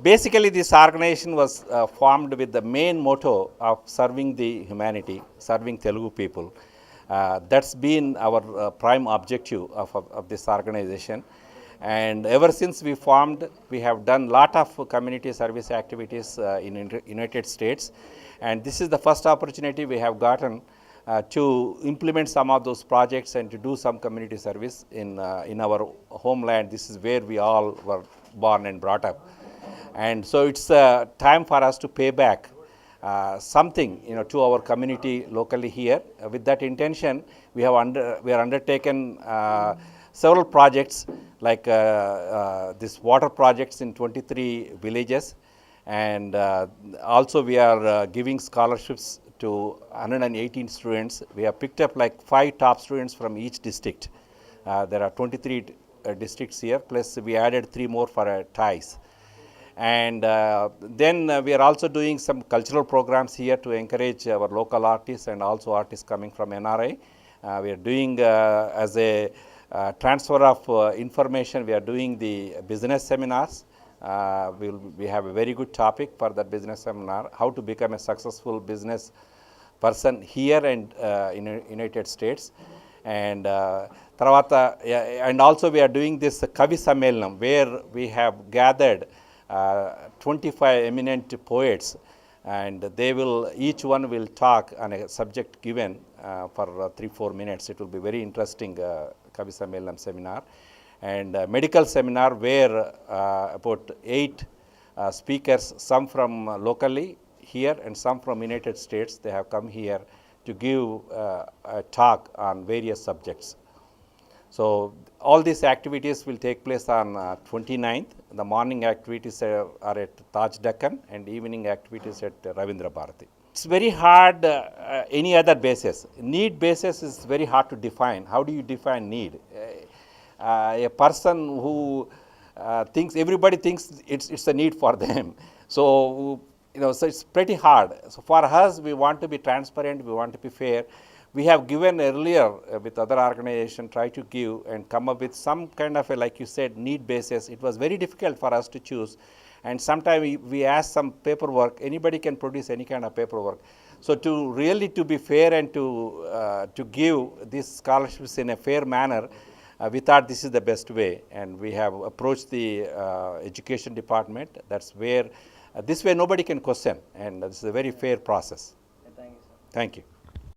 Basically, this organization was formed with the main motto of serving the humanity, serving Telugu people. That's been our prime objective of this organization. And ever since we formed, we have done lot of community service activities in United States. And this is the first opportunity we have gotten to implement some of those projects and to do some community service in our homeland. This is where we all were born and brought up. And so it's time for us to pay back something, to our community locally here. With that intention, we are undertaken several projects like this water projects in 23 villages, and also we are giving scholarships to 118 students. We have picked up like 5 top students from each district. There are 23 districts here, plus we added 3 more for ties. And then we are also doing some cultural programs here to encourage our local artists and also artists coming from NRI. We are doing as a transfer of information, we are doing the business seminars. We have a very good topic for that business seminar, how to become a successful business person here and in United States. And and also we are doing this Kavi Sammelanam, where we have gathered 25 eminent poets, and each one will talk on a subject given for 3-4 minutes. It will be very interesting Kavi Sammelanam seminar. And medical seminar where about 8 speakers, some from locally here and some from United States, they have come here to give a talk on various subjects. So all these activities will take place on 29th. The morning activities are at Taj Deccan and evening activities at Ravindra Bharati. It's very hard any other basis. Need basis is very hard to define. How do you define need? A person who everybody thinks it's a need for them. So, so it's pretty hard. So for us, we want to be transparent, we want to be fair. We have given earlier with other organizations, try to give and come up with some kind of a, like you said, need basis. It was very difficult for us to choose. And sometimes we ask some paperwork, anybody can produce any kind of paperwork. So to be fair and to give these scholarships in a fair manner, we thought this is the best way. And we have approached the education department. That's where, this way nobody can question. And this is a very fair process. Thank you, sir. Thank you.